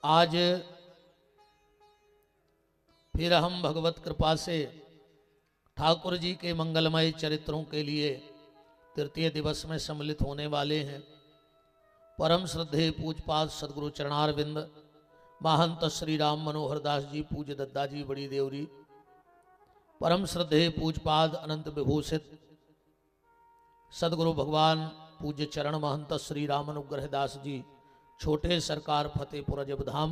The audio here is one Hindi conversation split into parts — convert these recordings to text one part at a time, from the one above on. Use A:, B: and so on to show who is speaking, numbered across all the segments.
A: आज फिर हम भगवत कृपा से ठाकुर जी के मंगलमय चरित्रों के लिए तृतीय दिवस में सम्मिलित होने वाले हैं। परम श्रद्धेय पूजपाद सदगुरु चरणारविंद महंत श्री राम मनोहर दास जी पूज्य दद्दा जी बड़ी देवरी, परम श्रद्धेय पूजपाद अनंत विभूषित सदगुरु भगवान पूज्य चरण महंत श्री राम अनुग्रह दास जी छोटे सरकार फतेहपुर अजबधाम,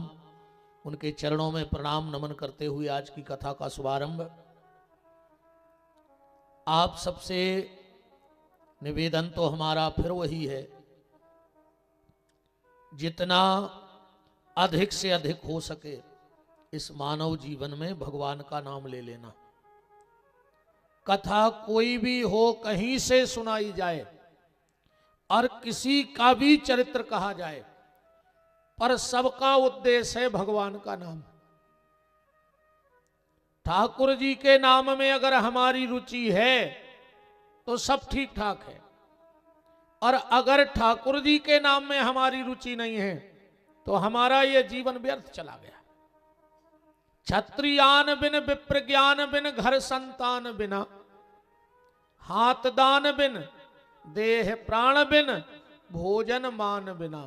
A: उनके चरणों में प्रणाम नमन करते हुए आज की कथा का शुभारंभ। आप सबसे निवेदन तो हमारा फिर वही है, जितना अधिक से अधिक हो सके इस मानव जीवन में भगवान का नाम ले लेना। कथा कोई भी हो, कहीं से सुनाई जाए और किसी का भी चरित्र कहा जाए, पर सबका उद्देश्य है भगवान का नाम। ठाकुर जी के नाम में अगर हमारी रुचि है तो सब ठीक ठाक है, और अगर ठाकुर जी के नाम में हमारी रुचि नहीं है तो हमारा यह जीवन व्यर्थ चला गया। क्षत्रियान बिन विप्र ज्ञान बिन घर संतान बिना, हाथ दान बिन देह प्राण बिन भोजन मान बिना,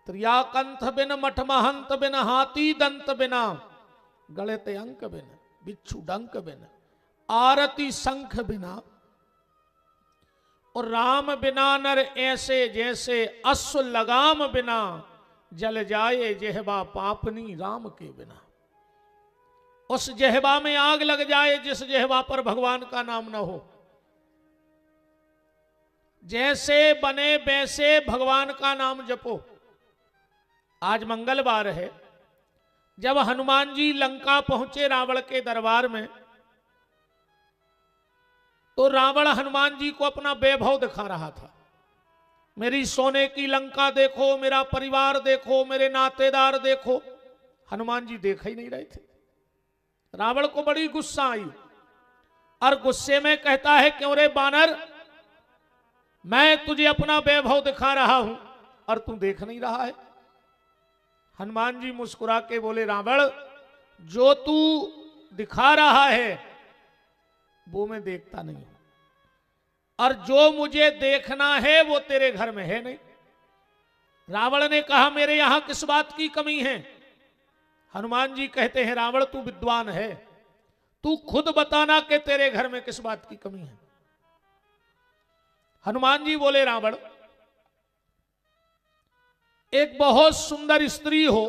A: त्रियाकंठ बिन मठ महंत बिन हाथी दंत बिना, गणित अंक बिन बिच्छू डंक बिन आरती शंख बिना, और राम बिना नर ऐसे जैसे अश्व लगाम बिना, जल जाए जेहबा पापनी राम के बिना। उस जेहबा में आग लग जाए जिस जेहबा पर भगवान का नाम न हो। जैसे बने वैसे भगवान का नाम जपो। आज मंगलवार है, जब हनुमान जी लंका पहुंचे रावण के दरबार में, तो रावण हनुमान जी को अपना वैभव दिखा रहा था। मेरी सोने की लंका देखो, मेरा परिवार देखो, मेरे नातेदार देखो। हनुमान जी देख ही नहीं रहे थे। रावण को बड़ी गुस्सा आई और गुस्से में कहता है, क्यों रे बानर, मैं तुझे अपना वैभव दिखा रहा हूं और तू देख नहीं रहा है। हनुमान जी मुस्कुरा के बोले, रावण, जो तू दिखा रहा है वो मैं देखता नहीं हूं, और जो मुझे देखना है वो तेरे घर में है नहीं। रावण ने कहा, मेरे यहां किस बात की कमी है? हनुमान जी कहते हैं, रावण तू विद्वान है, तू खुद बताना कि तेरे घर में किस बात की कमी है। हनुमान जी बोले, रावण, एक बहुत सुंदर स्त्री हो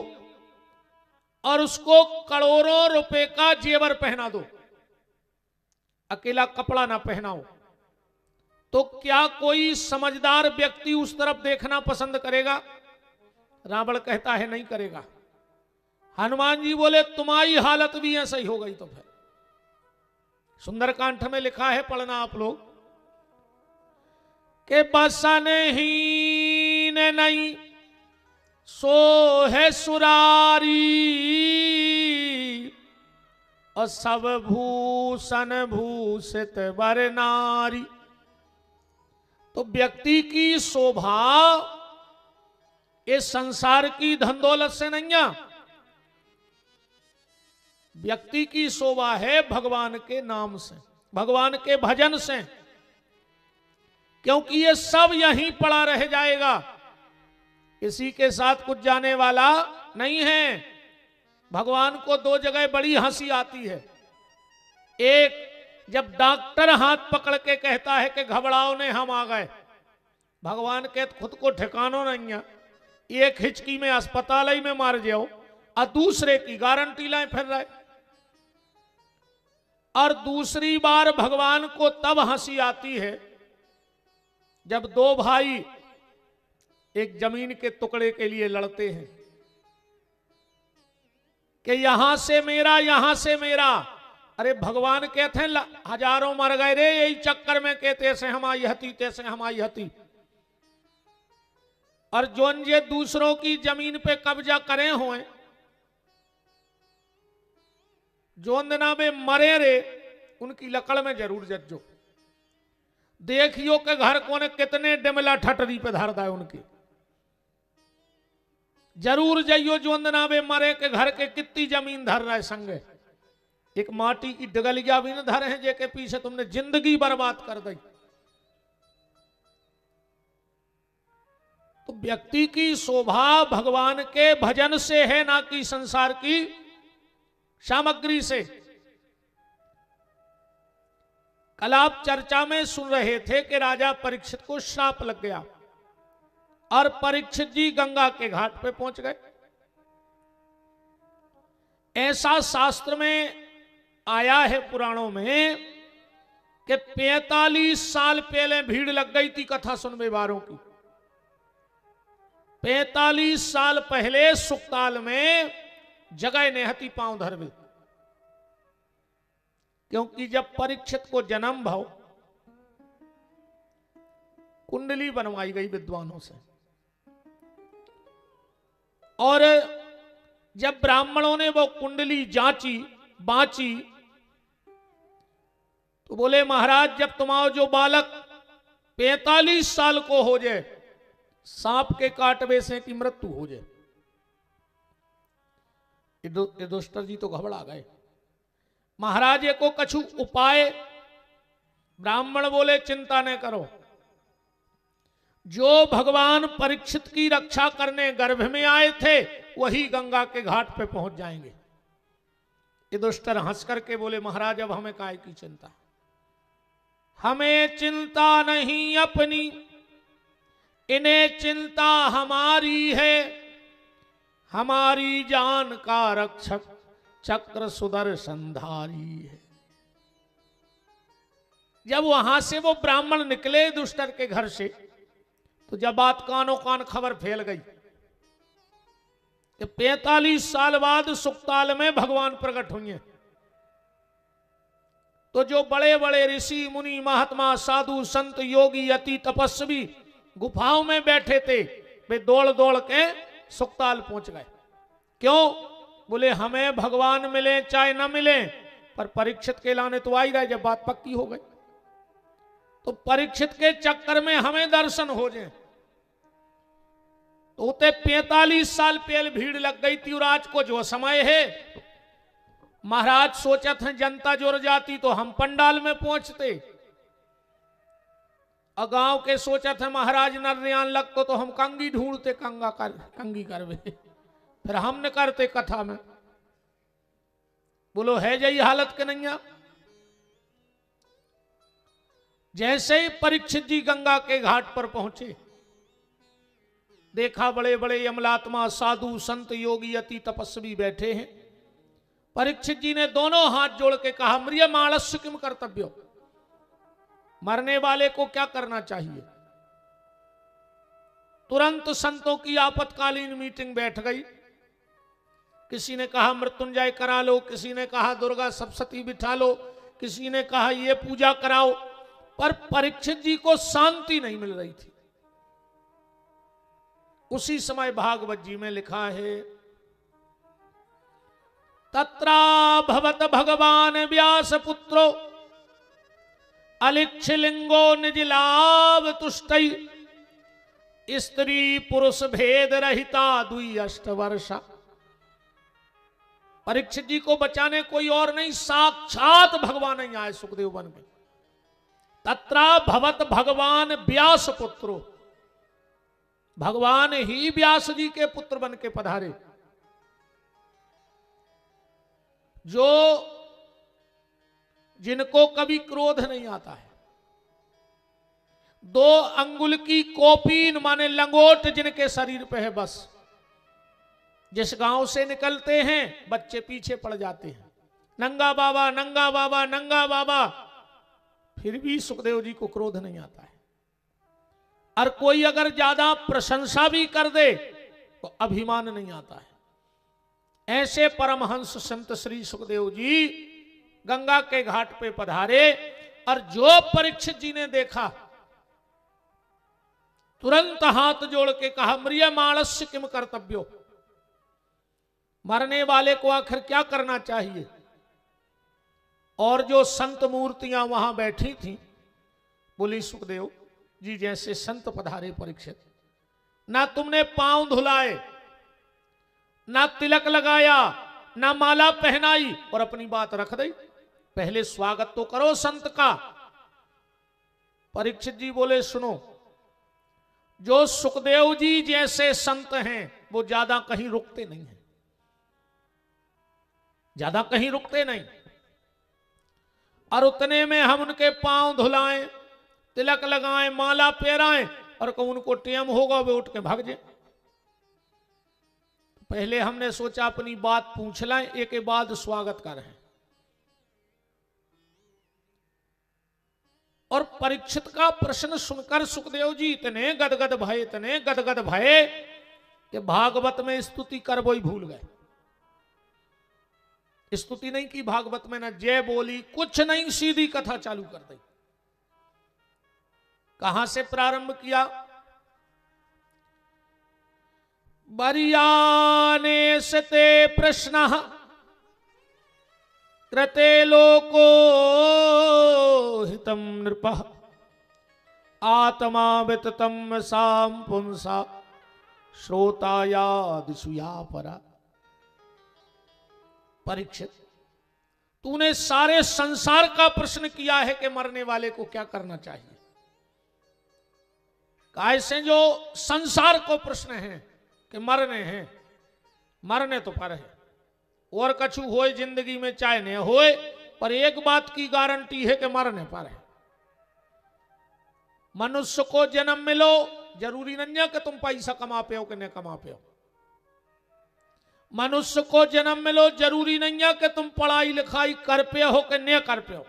A: और उसको करोड़ों रुपए का जेवर पहना दो, अकेला कपड़ा ना पहनाओ, तो क्या कोई समझदार व्यक्ति उस तरफ देखना पसंद करेगा? रावण कहता है, नहीं करेगा। हनुमान जी बोले, तुम्हारी हालत भी ऐसा ही हो गई तो फिर। सुंदरकांठ में लिखा है, पढ़ना आप लोग, के बसन ही नहीं सो है सुरारी, और सब भूषण भूषित वर नारी। तो व्यक्ति की शोभा इस संसार की धन दौलत से नहीं है। व्यक्ति की शोभा है भगवान के नाम से, भगवान के भजन से, क्योंकि ये सब यहीं पड़ा रह जाएगा, इसी के साथ कुछ जाने वाला नहीं है। भगवान को दो जगह बड़ी हंसी आती है। एक, जब डॉक्टर हाथ पकड़ के कहता है कि घबराओ ने हम आ गए, भगवान के खुद को ठिकानो नहीं है, एक हिचकी में अस्पताल ही में मार जाओ, और दूसरे की गारंटी लाए फिर रहे। और दूसरी बार भगवान को तब हंसी आती है जब दो भाई एक जमीन के टुकड़े के लिए लड़ते हैं कि यहां से मेरा, यहां से मेरा। अरे भगवान कहते हैं, हजारों मर गए रे यही चक्कर में, कहते से हमारी हती तैसे हमारी हती। और जो ये दूसरों की जमीन पे कब्जा करे हुए, जो ना वे मरे रे, उनकी लकड़ में जरूर जज्जो। देखियो के घर को ने कितने डिमला ठटरी पे धारदा है उनकी। जरूर जाइयो जो वंदना वे मरे के घर के कितनी जमीन धर रहे संगे, एक माटी की डगलिया भी न धरे हैं जेके पीछे तुमने जिंदगी बर्बाद कर दी। तो व्यक्ति की शोभा भगवान के भजन से है, ना कि संसार की सामग्री से। कल आप चर्चा में सुन रहे थे कि राजा परीक्षित को श्राप लग गया और परीक्षित जी गंगा के घाट पे पहुंच गए। ऐसा शास्त्र में आया है पुराणों में कि 45 साल पहले भीड़ लग गई थी कथा सुनने वालों की। 45 साल पहले सुक्ताल में जगह नेहती पांव धरवे, क्योंकि जब परीक्षित को जन्म भाव कुंडली बनवाई गई विद्वानों से, और जब ब्राह्मणों ने वो कुंडली जांची बांची तो बोले महाराज जब तुम्हारा जो बालक 45 साल को हो जाए, सांप के काटवे से की मृत्यु हो जाए। युधिष्ठिर जी तो घबरा गए। महाराज को कछु उपाय? ब्राह्मण बोले चिंता न करो, जो भगवान परीक्षित की रक्षा करने गर्भ में आए थे वही गंगा के घाट पे पहुंच जाएंगे। युधिष्ठिर हंस करके बोले महाराज अब हमें काय की चिंता, हमें चिंता नहीं अपनी, इन्हें चिंता हमारी है। हमारी जान का रक्षक चक्र सुदर्शनधारी है। जब वहां से वो ब्राह्मण निकले युधिष्ठिर के घर से, तो जब बात कानों कान खबर फैल गई कि 45 साल बाद सुक्ताल में भगवान प्रकट हुए, तो जो बड़े बड़े ऋषि मुनि महात्मा साधु संत योगी अति तपस्वी गुफाओं में बैठे थे, वे दौड़ दौड़ के सुक्ताल पहुंच गए। क्यों? बोले हमें भगवान मिले चाहे न मिले, पर परीक्षित के लाने तो आ ही रहे। जब बात पक्की हो गई तो परीक्षित के चक्कर में हमें दर्शन हो जाए। तो उते 45 साल पहले भीड़ लग गई थी, और आज को जो समय है, महाराज सोचा था जनता जुड़ जाती तो हम पंडाल में पहुंचते, और गांव के सोचा था महाराज नरियान लगतो तो हम कंगी ढूंढते, कंगी करवे, फिर हमने करते कथा में। बोलो है यही हालत के नहीं? जैसे ही परीक्षित जी गंगा के घाट पर पहुंचे, देखा बड़े बड़े यमलात्मा साधु संत योगी अति तपस्वी बैठे हैं। परीक्षित जी ने दोनों हाथ जोड़ के कहा म्रियमाणस्य किम कर्तव्यो, मरने वाले को क्या करना चाहिए? तुरंत संतों की आपातकालीन मीटिंग बैठ गई। किसी ने कहा मृत्युंजय करा लो, किसी ने कहा दुर्गा सप्तशती बिठा लो, किसी ने कहा ये पूजा कराओ, पर परीक्षित जी को शांति नहीं मिल रही थी। उसी समय भागवत जी में लिखा है तत्रा भवत भगवान व्यास पुत्रो अलिक्षलिंगो निज लाभ तुष्टि स्त्री पुरुष भेद रहिता दुई अष्ट वर्षा। परीक्षित जी को बचाने कोई और नहीं, साक्षात भगवान ही आए सुखदेव बन के। तत्रा भवत भगवान व्यास पुत्रो, भगवान ही व्यास जी के पुत्र बन के पधारे। जो जिनको कभी क्रोध नहीं आता है, 2 अंगुल की कॉपीन माने लंगोट जिनके शरीर पे है, बस जिस गांव से निकलते हैं बच्चे पीछे पड़ जाते हैं, नंगा बाबा नंगा बाबा नंगा बाबा, फिर भी सुखदेव जी को क्रोध नहीं आता है। और कोई अगर ज्यादा प्रशंसा भी कर दे तो अभिमान नहीं आता है। ऐसे परमहंस संत श्री सुखदेव जी गंगा के घाट पे पधारे, और जो परीक्षित जी ने देखा तुरंत हाथ जोड़ के कहा म्रियमाणस्य किम कर्तव्यो, मरने वाले को आखिर क्या करना चाहिए? और जो संत मूर्तियां वहां बैठी थी, बोली सुखदेव जी जैसे संत पधारे परीक्षित, ना तुमने पांव धुलाए ना तिलक लगाया, ना माला पहनाई और अपनी बात रख दी। पहले स्वागत तो करो संत का। परीक्षित जी बोले सुनो, जो सुखदेव जी जैसे संत हैं वो ज्यादा कहीं रुकते नहीं हैं, ज्यादा कहीं रुकते नहीं। और उतने में हम उनके पांव धुलाएं, तिलक लगाएं, माला पहराएं और को उनको टेम होगा वे उठ के भाग जाए। पहले हमने सोचा अपनी बात पूछ लें, एक के बाद स्वागत करें। और परीक्षित का प्रश्न सुनकर सुखदेव जी इतने गदगद भये, इतने गदगद भये कि भागवत में स्तुति कर वो ही भूल गए। स्तुति नहीं की भागवत में, ना जय बोली, कुछ नहीं, सीधी कथा चालू कर दी। कहां से प्रारंभ किया? बरियाने सते प्रश्न कृते लोको हितम नृप आत्मा विततम साम पुंसा श्रोताया दिशुया परा। परीक्षित, तूने सारे संसार का प्रश्न किया है कि मरने वाले को क्या करना चाहिए। कैसे जो संसार को प्रश्न है कि मरने हैं, मरने तो पर है और कछु होए जिंदगी में चाहे नहीं होए, पर एक बात की गारंटी है कि मरने पर है। मनुष्य को जन्म मिलो, जरूरी नहीं है कि तुम पैसा कमा पे हो कि नहीं कमा पे हो। मनुष्य को जन्म मिलो, जरूरी नहीं है कि तुम पढ़ाई लिखाई कर पे हो कि नहीं कर पे हो।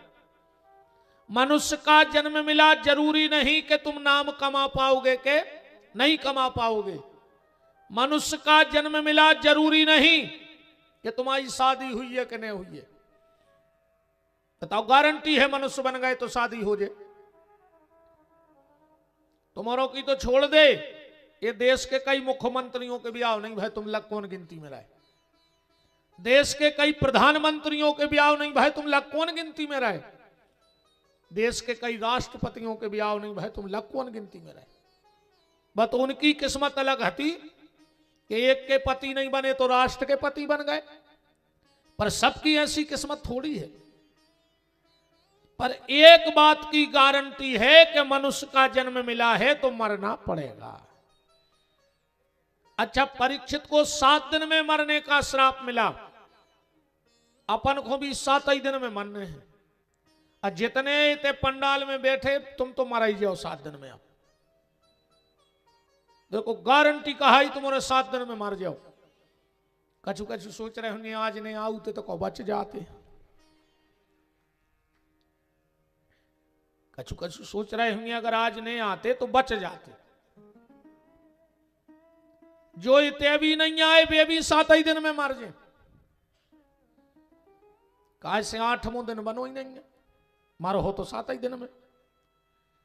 A: मनुष्य का जन्म मिला, जरूरी नहीं कि तुम नाम कमा पाओगे कि नहीं कमा पाओगे। मनुष्य का जन्म मिला, जरूरी नहीं कि तुम्हारी शादी हुई है कि नहीं हुई है। बताओ, गारंटी है मनुष्य बन गए तो शादी हो जाए। तुम्हारों की तो छोड़ दे, ये देश के कई मुख्यमंत्रियों के ब्याह नहीं भाई, तुम लग कौन गिनती में रहे। देश के कई प्रधानमंत्रियों के ब्याह नहीं भाई, तुम लग कौन गिनती में रहे। देश के कई राष्ट्रपतियों के ब्याह नहीं भाई, तुम लग कौन गिनती में रहे। बस उनकी किस्मत अलग हती कि एक के पति नहीं बने तो राष्ट्र के पति बन गए, पर सबकी ऐसी किस्मत थोड़ी है। पर एक बात की गारंटी है कि मनुष्य का जन्म मिला है तो मरना पड़ेगा। अच्छा, परीक्षित को 7 दिन में मरने का श्राप मिला, अपन को भी 7 ही दिन में मरने हैं। और जितने इतने पंडाल में बैठे, तुम तो मर ही जाओ 7 दिन में। अब देखो, गारंटी कहा ही तुम्हारे 7 दिन में मर जाओ। कछु कछु सोच रहे होंगे आज नहीं आऊते तो को बच जाते। कछु कछु सोच रहे होंगे अगर आज नहीं आते तो बच जाते। जो इतने भी नहीं आए वे भी 7 ही दिन में मर जाए। काहे से 8वां दिन बनो ही नहीं है, मरो हो तो 7 ही दिन में।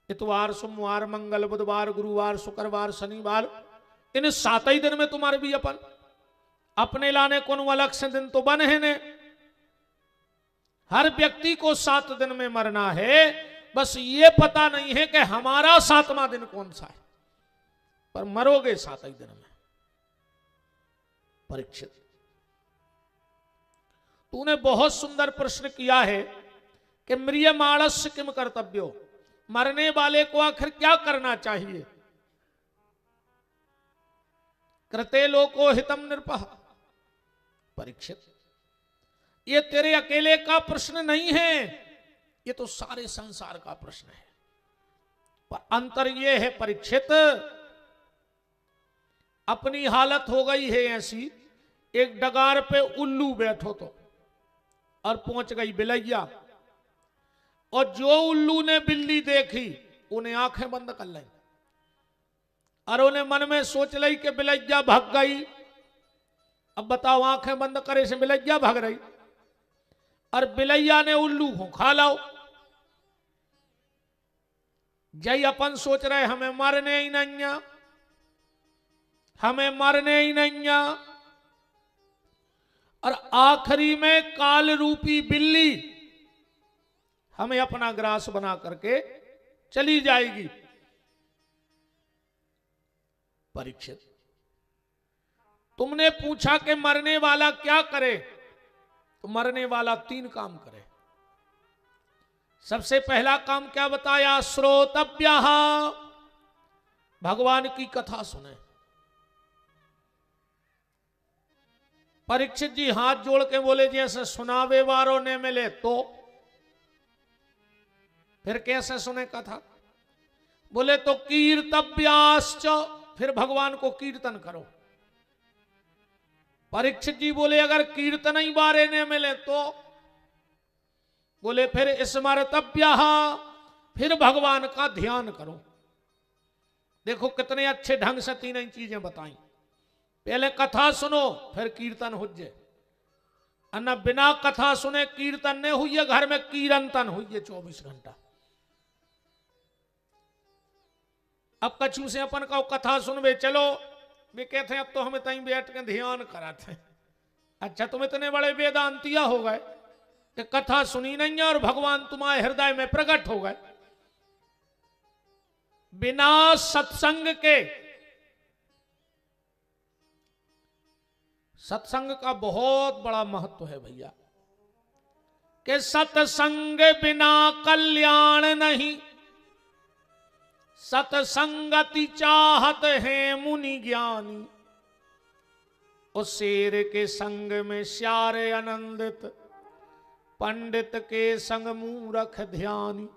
A: इतवार, सोमवार, मंगल, बुधवार, गुरुवार, शुक्रवार, शनिवार, इन 7 ही दिन में तुम्हारे भी अपन अपने लाने कौन अलग से दिन तो बने हैं ने। हर व्यक्ति को 7 दिन में मरना है, बस ये पता नहीं है कि हमारा 7वां दिन कौन सा है, पर मरोगे 7 ही दिन में। परीक्षित, तूने बहुत सुंदर प्रश्न किया है कि म्रियमाणस्य किम कर्तव्यो, मरने वाले को आखिर क्या करना चाहिए। कृते लोको हितम नृपः। परीक्षित, ये तेरे अकेले का प्रश्न नहीं है, ये तो सारे संसार का प्रश्न है। पर अंतर ये है परीक्षित, अपनी हालत हो गई है ऐसी, एक डगार पे उल्लू बैठो तो और पहुंच गई बिलैया, और जो उल्लू ने बिल्ली देखी उन्हें आंखें बंद कर ली और उन्हें मन में सोच ली कि बिलैया भाग गई। अब बताओ, आंखें बंद करे से बिलैया भाग रही और बिलैया ने उल्लू को खा लाओ। जय अपन सोच रहे हमें मरने ही नहीं है, हमें मरने ही नहीं है, और आखिरी में काल रूपी बिल्ली हमें अपना ग्रास बना करके चली जाएगी। परीक्षित, तुमने पूछा कि मरने वाला क्या करे, तो मरने वाला 3 काम करे। सबसे पहला काम क्या बताया? श्रोतव्यः, भगवान की कथा सुने। परीक्षित जी हाथ जोड़ के बोले जैसे सुनावे वारों ने मिले तो फिर कैसे सुने कथा? बोले तो कीर्तव्याश्च, फिर भगवान को कीर्तन करो। परीक्षित जी बोले अगर कीर्तन ही बारे ने मिले तो? बोले फिर स्मर्तव्यः, फिर भगवान का ध्यान करो। देखो कितने अच्छे ढंग से 3 चीजें बताई। पहले कथा सुनो, फिर कीर्तन हो जाए। अन्ना बिना कथा सुने कीर्तन नहीं हुई है, घर में कीर्तन हुई है 24 घंटा। अब कछु से अपन का कथा सुनवे चलो, वे कहते हैं अब तो हमें तहीं बैठ के ध्यान कराते हैं। अच्छा तुम इतने बड़े वेदांतिया हो गए कि कथा सुनी नहीं है और भगवान तुम्हारे हृदय में प्रकट हो गए। बिना सत्संग के, सत्संग का बहुत बड़ा महत्व है भैया, कि सत्संग बिना कल्याण नहीं, सत्संगति चाहत है मुनि ज्ञानी। उस शेर के संग में श्यारे आनंदित, पंडित के संग मूरख ध्यानी।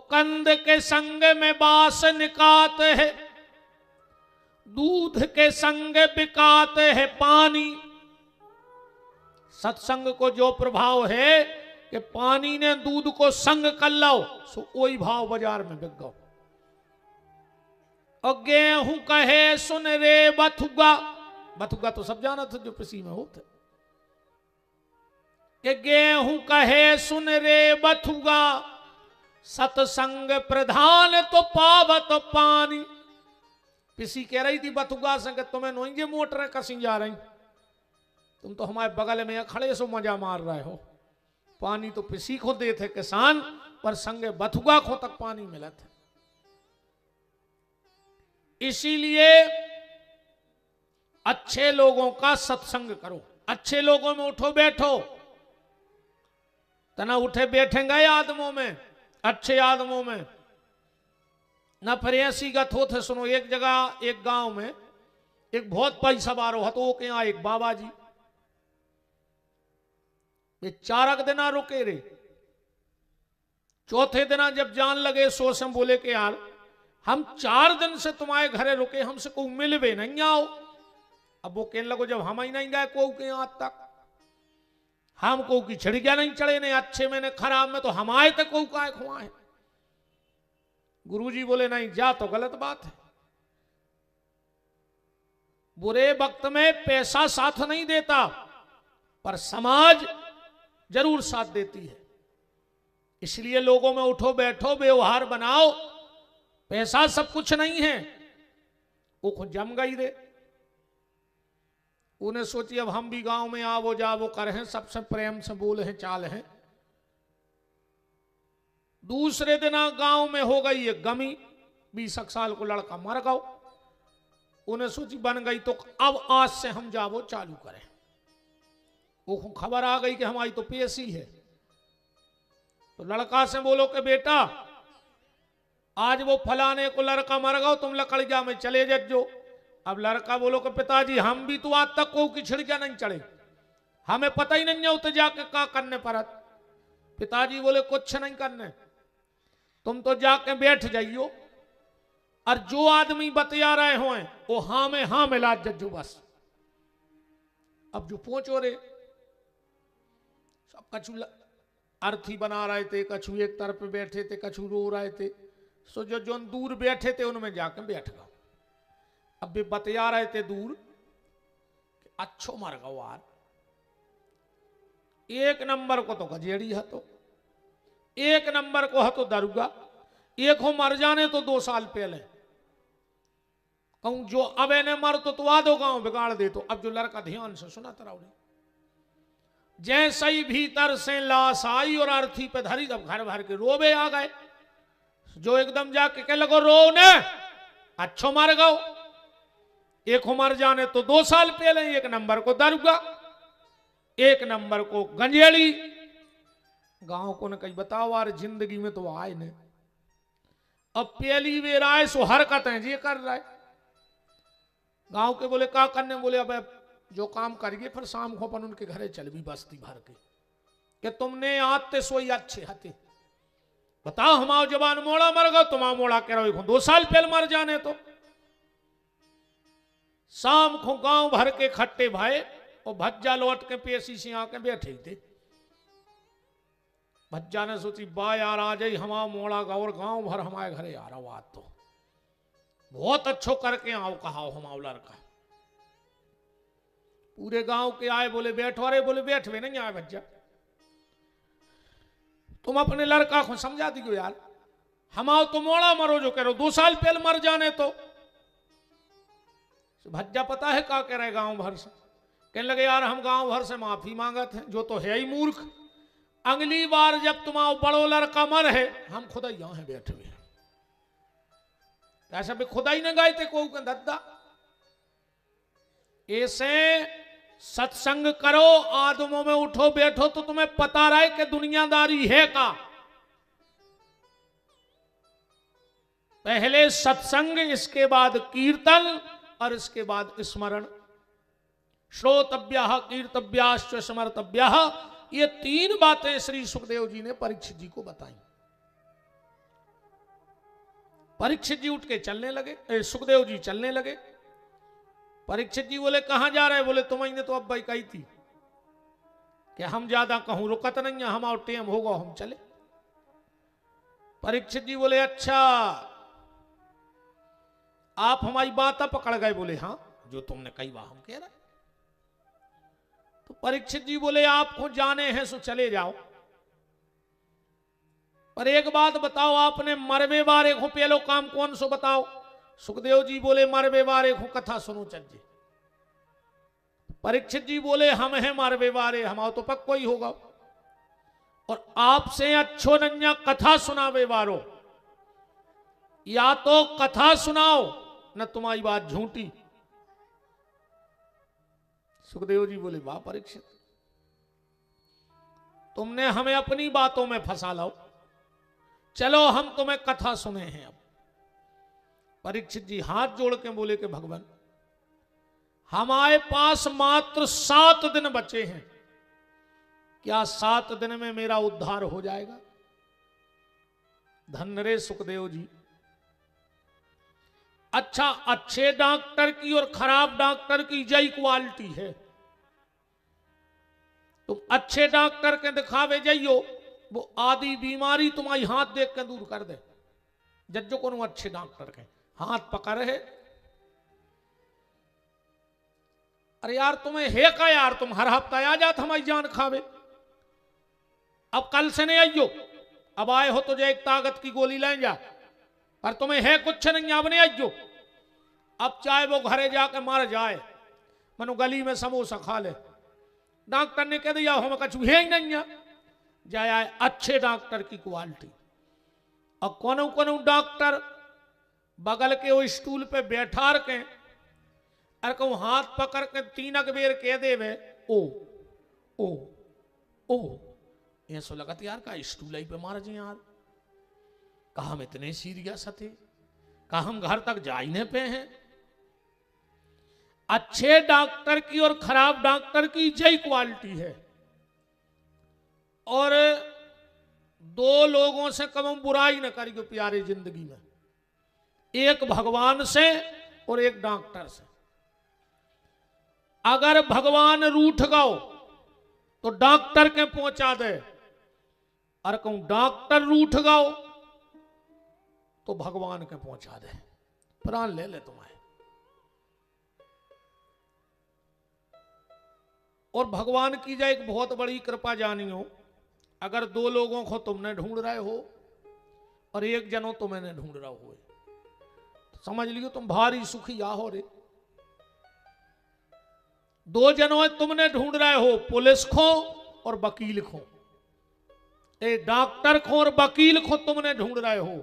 A: कंद के संग में बास निकात है, दूध के संग बिकात है पानी। सत्संग को जो प्रभाव है कि पानी ने दूध को संग कर लो सो वही भाव बाजार में बिक गो। और गेहूं कहे सुन रे बथुगा, बथुगा तो सब जाना था जो पिसी में होते। कि गेहूं कहे सुन रे बथुगा, सत्संग प्रधान तो पावत पानी। पिसी कह रही थी बथुगा से कि तुम्हें नोएंगे मोटरें कसी जा रही, तुम तो हमारे बगल में खड़े सो मजा मार रहे हो। पानी तो पिसी को देते किसान, पर संगे बथुगा को तक पानी मिला था। इसीलिए अच्छे लोगों का सत्संग करो, अच्छे लोगों में उठो बैठो। तना उठे बैठेंगे आदमों में, अच्छे आदमों में ना। फिर ऐसी गत होते सुनो, एक जगह एक गांव में एक बहुत पैसा बारो हतो के यहाँ एक बाबा जी, वे 4 दिना रुके रे। चौथे दिना जब जान लगे सोच हम बोले कि यार हम 4 दिन से तुम्हारे घरे रुके, हमसे को मिलवे नहीं आओ। अब वो कहने लगो जब हम ही नहीं गए को के यहाँ तक, हमको की छिड़किया नहीं चढ़े ने अच्छे में ने खराब में, तो हम आए तक को काय खुआए। गुरुजी बोले नहीं जा तो गलत बात है। बुरे वक्त में पैसा साथ नहीं देता, पर समाज जरूर साथ देती है। इसलिए लोगों में उठो बैठो, व्यवहार बनाओ। पैसा सब कुछ नहीं है। वो खुद जम गई रे। उन्हें सोची अब हम भी गांव में आवो जावो कर हैं, सबसे प्रेम से बोले हैं, चाल हैं। दूसरे दिन गांव में हो गई एक गमी, 20 साल को लड़का मर गया। उन्हें सोची बन गई तो अब आज से हम जावो चालू करें। वो खबर आ गई कि हमारी तो पेशी है। तो लड़का से बोलो कि बेटा आज वो फलाने को लड़का मर गया, तुम लकड़िया में चले जो। अब लड़का बोलो कि पिताजी हम भी तो आज तक को की छिड़किया नहीं चढ़े, हमें पता ही नहीं है उते जाके क्या करने परत। पिताजी बोले कुछ नहीं करने, तुम तो जाके बैठ जाइयो और जो आदमी बतिया रहे हो वो हाँ मिला जज्जो बस। अब जो पहुंचो रे सब कछु अर्थी बना रहे थे, कछु एक तरफ बैठे थे, कछु रो रहे थे। सो जो दूर बैठे थे उनमें जाके बैठ गए। अब भी बतिया रहे थे दूर कि अच्छो मर गवार, एक नंबर को तो गजेड़ी है, तो एक नंबर को है तो दरुगा, एक हो मर जाने तो 2 साल पहले। कहूं जो अब ने मर तो आधो गांव बिगाड़ दे। तो अब जो लड़का ध्यान से सुना तरा जैसे ही भीतर से लाश आई और अर्थी पे धरी, तब घर भर के रोबे आ गए। जो एकदम जाके कह लगो रो ने अच्छो मर गओ। एक हो मर जाने तो 2 साल पहले, एक नंबर को दरुगा, एक नंबर को गंजेड़ी। गांव को न कहीं बताओ यार, जिंदगी में तो आए ने। अब पहली बेर आए सो हरकतें जी कर रहा है। गांव के बोले का करने, बोले अब जो काम करिए फिर शाम को अपन उनके घरे चल भी बस्ती भर के, कि तुमने आते सोई अच्छे हते। बताओ हमारा जवान मोड़ा मर गो, तुम मोड़ा कह रहे हो 2 साल पहले मर जाने तो। शाम को गांव भर के खट्टे भाई और भज्जा लौट के पेशी से आके बैठे थे। भज्जा ने सोची बा यार आ जाई हमारा मोड़ा गौर, गांव भर हमारे घरे आ रहा आज तो बहुत अच्छो करके आओ कहा हमारा लड़का। पूरे गांव के आए, बोले बैठो, अरे बोले बैठ वे नहीं आए भज्जा, तुम अपने लड़का को समझा दियो यार, हमाओ तो मोड़ा मरो जो कह रहे हो 2 साल पहले मर जाने तो। भज्जा पता है क्या कह रहे गांव भर से, कहने लगे यार हम गांव भर से माफी मांगत हैं, जो तो है ही मूर्ख। अगली बार जब तुम्हारा बड़ो लड़का मर है, हम खुदा यहां है बैठे हुए, ऐसा भी खुदा ही न गए थे को दद्दा। ऐसे सत्संग करो, आदमों में उठो बैठो तो तुम्हें पता रहे कि दुनियादारी है का। पहले सत्संग, इसके बाद कीर्तन और इसके बाद स्मरण। श्रोतव्यः कीर्तव्याश्च स्मर्तव्यः, ये 3 बातें श्री सुखदेव जी ने परीक्षित जी को बताई। परीक्षित जी उठ के चलने लगे, सुखदेव जी चलने लगे। परीक्षित जी बोले कहां जा रहे, बोले तुम्हें तो अब भाई कही थी कि हम ज्यादा कहूं रुकत नहीं है, हमारा टेम होगा हम चले। परीक्षित जी बोले अच्छा आप हमारी बात पकड़ गए, बोले हाँ जो तुमने कही वह हम कह रहे। तो परीक्षित जी बोले आपको जाने हैं सो चले जाओ, पर एक बात बताओ आपने मरवे बारे को पहलो काम कौन सो बताओ। सुखदेव जी बोले मरवे बारे को कथा सुनो चज्जे। परीक्षित जी बोले हम हैं मरवे बारे, हमारा तो पक्को ही होगा, और आपसे अच्छो नन्या कथा सुनावे बारो, या तो कथा सुनाओ न तुम्हारी बात झूठी। सुखदेव जी बोले वाह परीक्षित, तुमने हमें अपनी बातों में फंसा लो, चलो हम तुम्हें कथा सुने हैं। अब परीक्षित जी हाथ जोड़ के बोले कि भगवान हमारे पास मात्र 7 दिन बचे हैं, क्या 7 दिन में मेरा उद्धार हो जाएगा? धन्य रे सुखदेव जी। अच्छा, अच्छे डॉक्टर की और खराब डॉक्टर की जय क्वालिटी है। तुम अच्छे डॉक्टर के दिखावे जाइयो, वो आदि बीमारी तुम्हारी हाथ देख के दूर कर दे। जज्जो को अच्छे डॉक्टर के हाथ पकड़ है, अरे यार तुम्हें है का यार, तुम हर हफ्ता आ जात हमारी जान खावे। अब कल से नहीं आइयो, अब आए हो तो जो एक ताकत की गोली ले जा, पर तुम्हें है कुछ नहीं, अब नहीं आइयो। अब चाहे वो घरे जाके मर जाए, मनु गली में समोसा खा ले, डॉक्टर ने कह दिया हम कछु है ही नहीं है। जाए अच्छे डॉक्टर की क्वालिटी। और कोनो कोनो डॉक्टर बगल के वो स्टूल पे बैठा के अरे कहूँ हाथ पकड़ के 3 बेर कह देवे ओ ओ ओ, ये सो लगत यार का स्टूल ही पे मार जी यार, कहा हम इतने सीरियस थे, कहा हम घर तक जा ही नहीं पे हैं। अच्छे डॉक्टर की और खराब डॉक्टर की जय क्वालिटी है, और 2 लोगों से कम बुराई न करियो प्यारे जिंदगी में, एक भगवान से और एक डॉक्टर से। अगर भगवान रूठ गओ तो डॉक्टर के पहुंचा दे, और कहूं डॉक्टर रूठ गओ तो भगवान के पहुंचा दे, प्राण ले ले तुम्हारे। और भगवान की जाए एक बहुत बड़ी कृपा जानियो, अगर 2 लोगों को तुमने ढूंढ रहे हो और एक जनो तुम्हें ढूंढ रहा हो, तो समझ लियो तुम भारी सुखी आ हो रे। 2 जनों तुमने ढूंढ रहे हो, पुलिस को और वकील को, डॉक्टर को और वकील को तुमने ढूंढ रहे हो।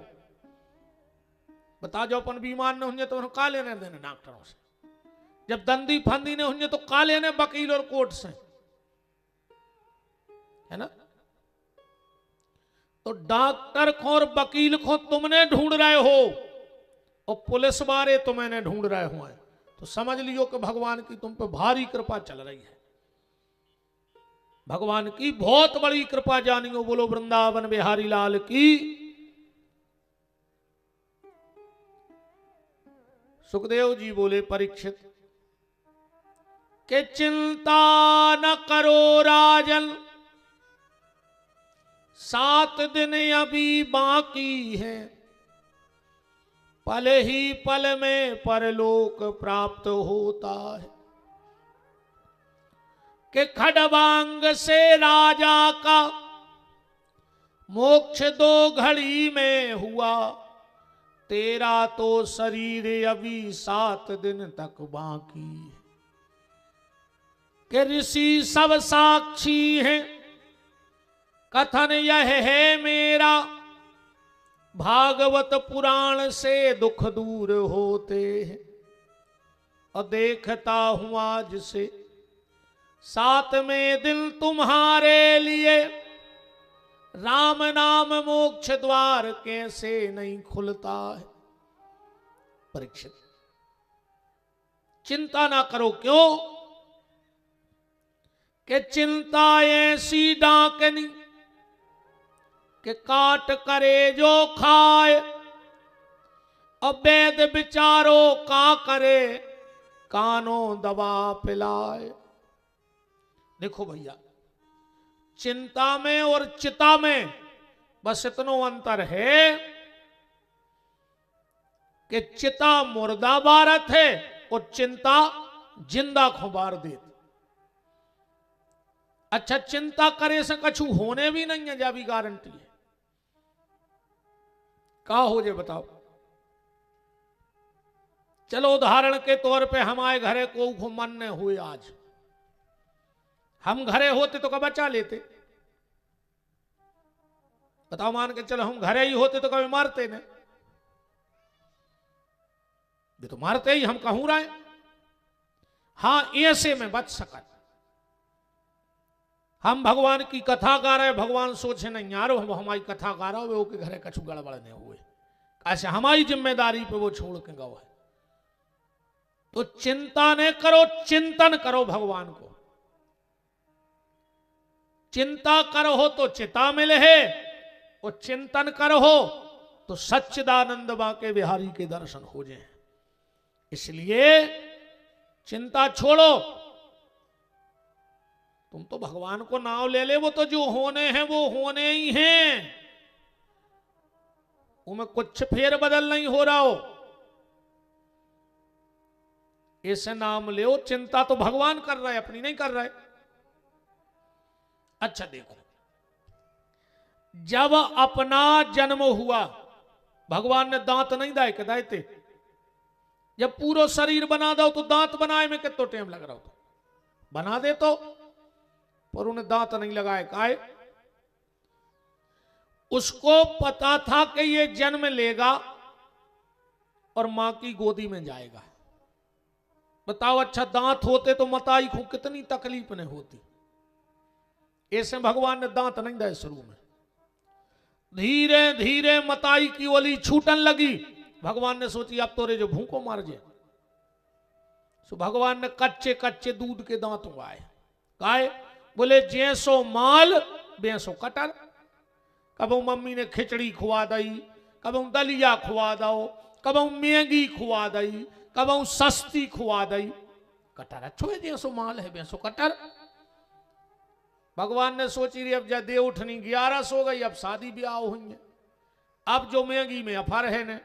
A: बता जाओ अपन बीमार न होंगे तो का लेने देने डॉक्टरों से। जब दंदी फंदी ने हुए तो काले ने वकील और कोर्ट से, है ना। तो डॉक्टर को और वकील को तुमने ढूंढ रहे हो और पुलिस वाले तुम्हें ढूंढ रहे हो, तो समझ लियो कि भगवान की तुम पे भारी कृपा चल रही है। भगवान की बहुत बड़ी कृपा जानियो। बोलो वृंदावन बिहारी लाल की। सुखदेव जी बोले परीक्षित कि चिंता न करो राजन, 7 दिन अभी बाकी है, पल ही पल में परलोक प्राप्त होता है। कि खड़बांग से राजा का मोक्ष 2 घड़ी में हुआ, तेरा तो शरीर अभी 7 दिन तक बाकी है। कि ऋषि सब साक्षी हैं, कथन यह है मेरा, भागवत पुराण से दुख दूर होते हैं। और देखता हूं आज से 7वें दिन तुम्हारे लिए, राम नाम मोक्ष द्वार कैसे नहीं खुलता है। परीक्षित चिंता ना करो, क्यों कि चिंता ऐसी डाकनी कि काट करे जो खाए, अब वेद विचारो का करे, कानों दवा पिलाए। देखो भैया, चिंता में और चिता में बस इतना अंतर है कि चिता मुर्दा बारत है और चिंता जिंदा खुबार देती। अच्छा, चिंता करे से कछु होने भी नहीं है, जा भी गारंटी है। का हो जे बताओ। चलो उदाहरण के तौर पे हमारे घरे को मन ने हुए, आज हम घरे होते तो कब बचा लेते। बताओ, मान के चलो हम घरे ही होते तो कभी मारते ने, ये तो मारते ही, हम कहूं रहे। हां, ऐसे में बच सकत। हम भगवान की कथा गा रहे, भगवान सोचे नहीं यार हम हमारी कथा गा रहा हो, के घरे कछु गड़बड़ नहीं हुए, ऐसे हमारी जिम्मेदारी पे वो छोड़ के गवा है। तो चिंता न करो, चिंतन करो भगवान को। चिंता करो तो चिता मिले है, और चिंतन करो तो सच्चिदानंद बाके बिहारी के दर्शन हो जाए। इसलिए चिंता छोड़ो, तुम तो भगवान को नाम ले ले, वो तो जो होने हैं वो होने ही हैं, उनमें कुछ फेर बदल नहीं हो रहा हो। ऐसे नाम ले, चिंता तो भगवान कर रहा है, अपनी नहीं कर रहा है। अच्छा देखो, जब अपना जन्म हुआ, भगवान ने दांत नहीं दाए के दाए थे। जब पूरा शरीर बना दो तो दांत बनाए में कितना टाइम लग रहा हो, बना दे तो, पर उन्हें दांत नहीं लगाए। काहे? उसको पता था कि ये जन्म लेगा और मां की गोदी में जाएगा। बताओ, अच्छा दांत होते तो मताई को कितनी तकलीफ नहीं होती। ऐसे भगवान ने दांत नहीं दिए शुरू में, धीरे धीरे मताई की ओली छूटन लगी। भगवान ने सोची अब तो रे जो भूखों मार जाए, तो भगवान ने कच्चे कच्चे दूध के दांत उगाए। काहे? बोले जैसो माल बेसो कटर। कबो मम्मी ने खिचड़ी खुआ दई, कबो दलिया खुआ दो, कबो मैगी खुआ दई, कबो सस्ती खुआ दई। कटर अच्छो है, जैसो माल है बेसो कटर। भगवान ने सोची रही अब जा दे उठनी 11 हो गई, अब शादी ब्याह हुई है, अब जो मैगी में अफर है ने।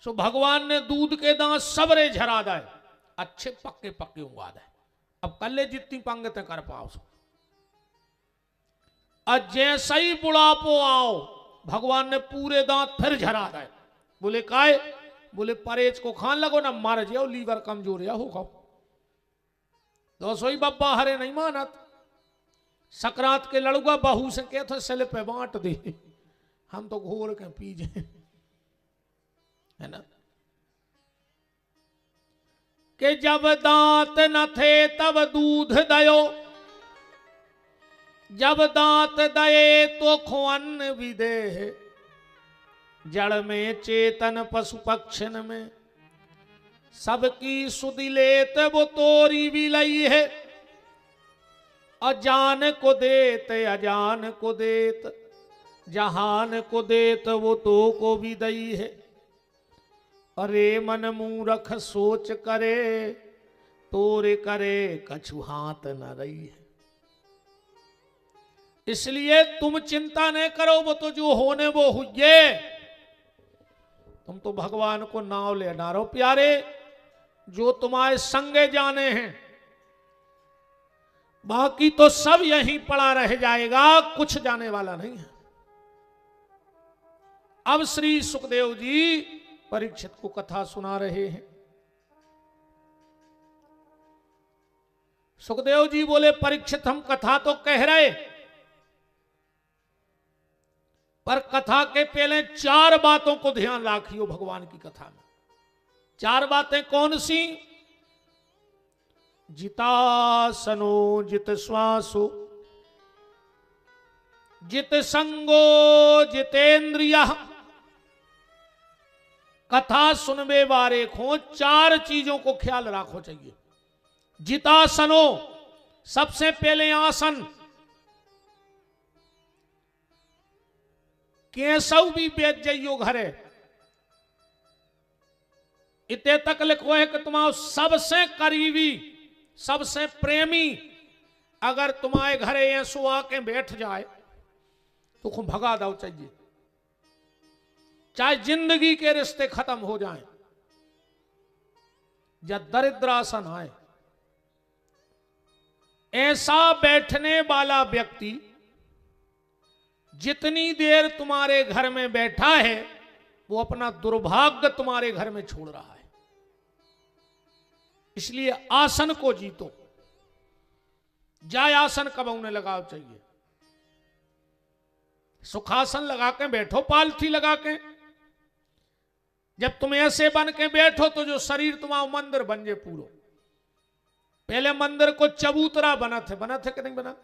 A: सो भगवान ने दूध के दांत सबरे झरा दाए, अच्छे पक्के पक्के उगा दाए। अब कल्ले जितनी पंगतें कर पाओ सो। और जैसे ही बुढ़ापो आओ, भगवान ने पूरे दांत फिर झरा दाए। बोले काहे? बोले परहेज को खान लगो ना, मर जाओ, लीवर कमजोर या होगा। दोसोई बब्बा हरे नहीं मानत। सकरात के लड़ुआ बहू से कहते सेले पे बांट दे, हम तो घोर के पी जाए, है ना। कि जब दांत न थे तब दूध दयो, जब दांत दये तो खुअन्न भी दे। जड़ में चेतन पशु पक्षन में, सबकी सुधि लेत वो तोरी भी लई है। अजान को देत अजान को देत, जहान को देत वो तो को भी दई है। अरे मन मूरख सोच करे, तोरे करे कछु हाथ न रही है। इसलिए तुम चिंता नहीं करो, वो तो जो होने वो हुए। तुम तो भगवान को नाव ले ना रहो प्यारे, जो तुम्हारे संगे जाने हैं, बाकी तो सब यहीं पड़ा रह जाएगा, कुछ जाने वाला नहीं है। अब श्री सुखदेव जी परीक्षित को कथा सुना रहे हैं। सुखदेव जी बोले, परीक्षित हम कथा तो कह रहे, पर कथा के पहले 4 बातों को ध्यान रखियो भगवान की कथा में। 4 बातें कौन सी? जितासनो जित श्वासो, जित संगो जितेंद्रिय। कथा सुनबे बारे खो 4 चीजों को ख्याल रखो चाहिए। जितासनो, सबसे पहले आसन। केसव भी बेच जाइयो घरे, इतने तक लिखो है कि तुम्हारा सबसे करीबी, सबसे प्रेमी अगर तुम्हारे घरे ऐसो आके बैठ जाए तो खूब भगा दो चाहिए, चाहे जिंदगी के रिश्ते खत्म हो जाएं, या दरिद्रासन आए। ऐसा बैठने वाला व्यक्ति जितनी देर तुम्हारे घर में बैठा है, वो अपना दुर्भाग्य तुम्हारे घर में छोड़ रहा है। इसलिए आसन को जीतो। जाय आसन कब उन्हें लगाओ चाहिए। सुखासन लगा के बैठो, पालथी लगा के। जब तुम ऐसे बन के बैठो तो जो शरीर तुम्हारा मंदिर बन जाए पूरा। पहले मंदिर को चबूतरा बना थे कि नहीं बना?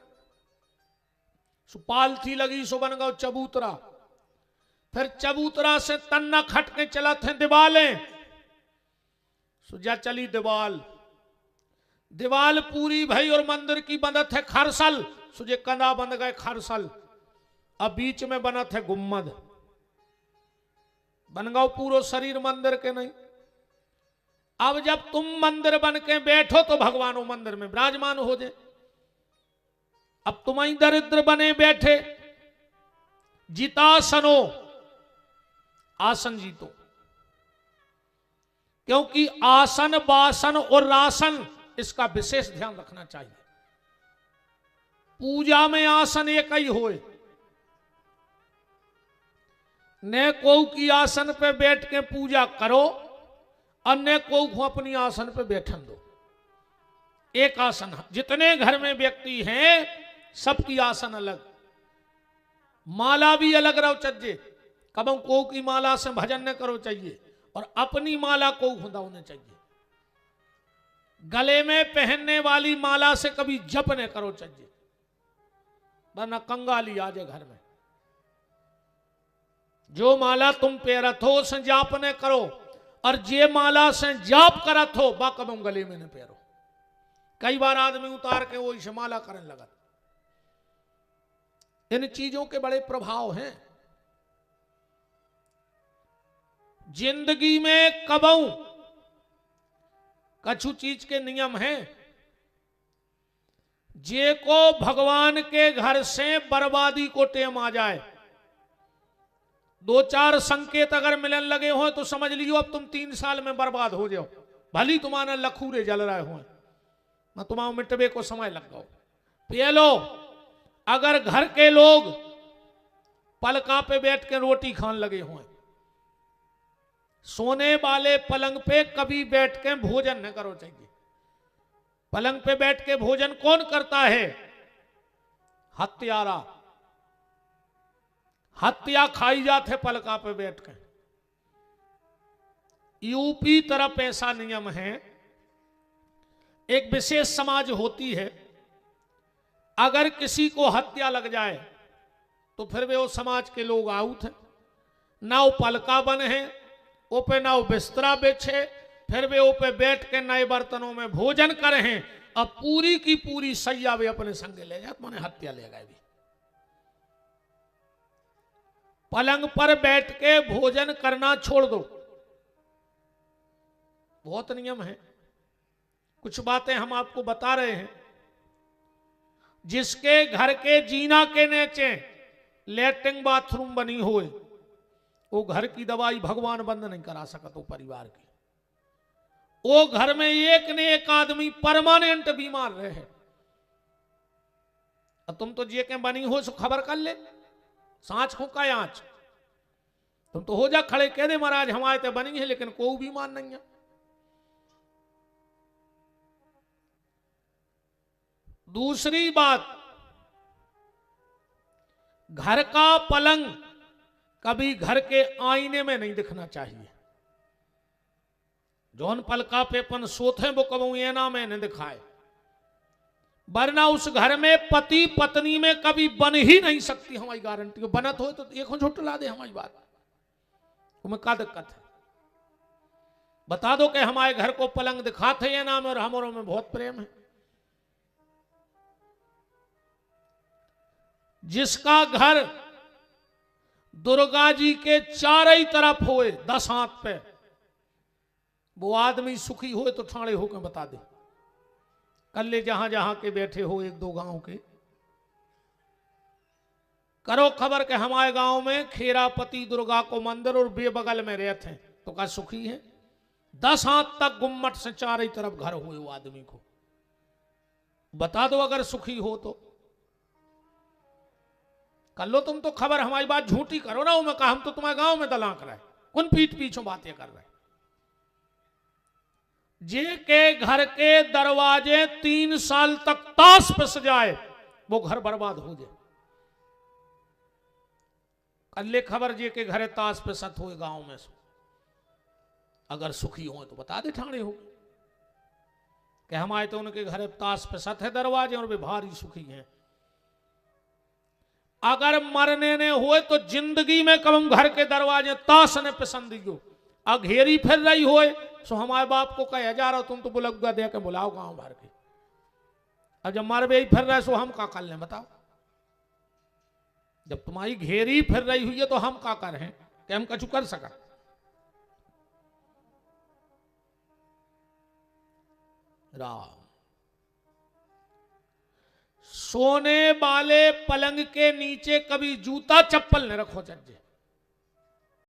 A: पालथी लगी सो बन गया चबूतरा। फिर चबूतरा से तन्ना खट के चला थे दीवालें, सुजा चली दीवाल, दीवाल पूरी भई और मंदिर की बनत है खरसल, सुजे कंधा बंद गए खरसल। अब बीच में बना थे गुम्मद, बन गए पूरा शरीर मंदिर के नहीं। अब जब तुम मंदिर बन के बैठो तो भगवान मंदिर में विराजमान हो जाए। अब तुम ही दरिद्र बने बैठे। जितासनो, आसन जीतो। क्योंकि आसन, वासन और रासन, इसका विशेष ध्यान रखना चाहिए। पूजा में आसन एक ही होए, न को की आसन पे बैठ के पूजा करो और न को अपनी आसन पे बैठन दो। एक आसन, जितने घर में व्यक्ति हैं सबकी आसन अलग, माला भी अलग रहो चज्जे। कबों को की माला से भजन न करो चाहिए, और अपनी माला को खुदा होने चाहिए। गले में पहनने वाली माला से कभी जप न करो चाहिए, वरना कंगाली आ जाए घर में। जो माला तुम पेरत हो उसे जाप न करो, और जे माला से जाप करत हो बा कबों गले में न पेरो। कई बार आदमी उतार के वो इसे माला करने लगा। इन चीजों के बड़े प्रभाव हैं जिंदगी में। कबऊ कछु चीज के नियम हैं, जे को भगवान के घर से बर्बादी को टेम आ जाए, 2-4 संकेत अगर मिलन लगे हो तो समझ लियो अब तुम 3 साल में बर्बाद हो जाओ। भली तुम्हारा लखूरे जल रहे हो, मैं तुम्हारा मिटबे को समय लग गो। पियलो, अगर घर के लोग पलका पे बैठ के रोटी खाने लगे हुए, सोने वाले पलंग पे कभी बैठ के भोजन न करो चाहिए। पलंग पे बैठ के भोजन कौन करता है? हत्यारा। हत्या खाई जाते पलका पे बैठ के। यूपी तरफ ऐसा नियम है, एक विशेष समाज होती है, अगर किसी को हत्या लग जाए तो फिर वे वो समाज के लोग आउट हैं, ना वो पलका बन है, वो पे ना वो बिस्तरा बिछे, फिर वे वो पे बैठ के नए बर्तनों में भोजन करे हैं। अब पूरी की पूरी सैया वे अपने संगे ले जाते, माने हत्या ले गए भी। पलंग पर बैठ के भोजन करना छोड़ दो, बहुत नियम है। कुछ बातें हम आपको बता रहे हैं। जिसके घर के जीना के नीचे लैट्रिन बाथरूम बनी होए, वो घर की दवाई भगवान बंद नहीं करा सकता। वो परिवार की, वो घर में एक न एक आदमी परमानेंट बीमार रहे। तुम तो जे के बनी हो सो खबर कर ले, सांच को का आंच, तुम तो हो जा खड़े कह दे महाराज हमारे तो बनी है, लेकिन कोई बीमार नहीं है। दूसरी बात, घर का पलंग कभी घर के आईने में नहीं दिखना चाहिए। जौन पलका पे अपन सोते वो कबू एना में नहीं दिखाए, वरना उस घर में पति पत्नी में कभी बन ही नहीं सकती। हमारी गारंटी हो, बनत हो तो एक झूठ ला दे हमारी बात, तुम्हें क्या दिक्कत है? बता दो कि हमारे घर को पलंग दिखाते ये नाम और हमारों में बहुत प्रेम है। जिसका घर दुर्गा जी के चारों तरफ होए 10 हाथ पे, वो आदमी सुखी होए तो ठाणे होकर बता दे। कल जहां जहां के बैठे हो, एक दो गांव के करो खबर के हमारे गांव में खेरापति दुर्गा को मंदिर और बेबगल में रहते हैं, तो क्या सुखी है? 10 हाथ तक गुम्मट से चारों तरफ घर हुए वो आदमी को, बता दो अगर सुखी हो तो। कर लो तुम तो खबर, हमारी बात झूठी करो ना। मैं कहा हम तो तुम्हारे गांव में दलांक रहे, कौन पीठ पीछे बातें कर रहे। जे के घर के दरवाजे 3 साल तक ताश पे सजाए, वो घर बर्बाद हो जाए। कल खबर जे के घरे ताश पे सत हो गांव में सो, अगर सुखी हो तो बता दे ठाणे हो कि हम आए तो उनके घरे ताश पे सत है दरवाजे और वे भारी सुखी हैं। अगर मरने ने हुए तो जिंदगी में कब घर के दरवाजे ताश ने पसंद दियो, घेरी फिर रही होए सो हमारे बाप को कहे जा रहा हो तुम तो बुलगुआ दे के बुलाओ गांव भर के। अब जब मर भी फिर रहे सो हम का कर लें बताओ? जब तुम्हारी घेरी फिर रही हुई है तो हम का कर हैं कि हम कछु कर सका? राम, सोने वाले पलंग के नीचे कभी जूता चप्पल न रखो जज्जे।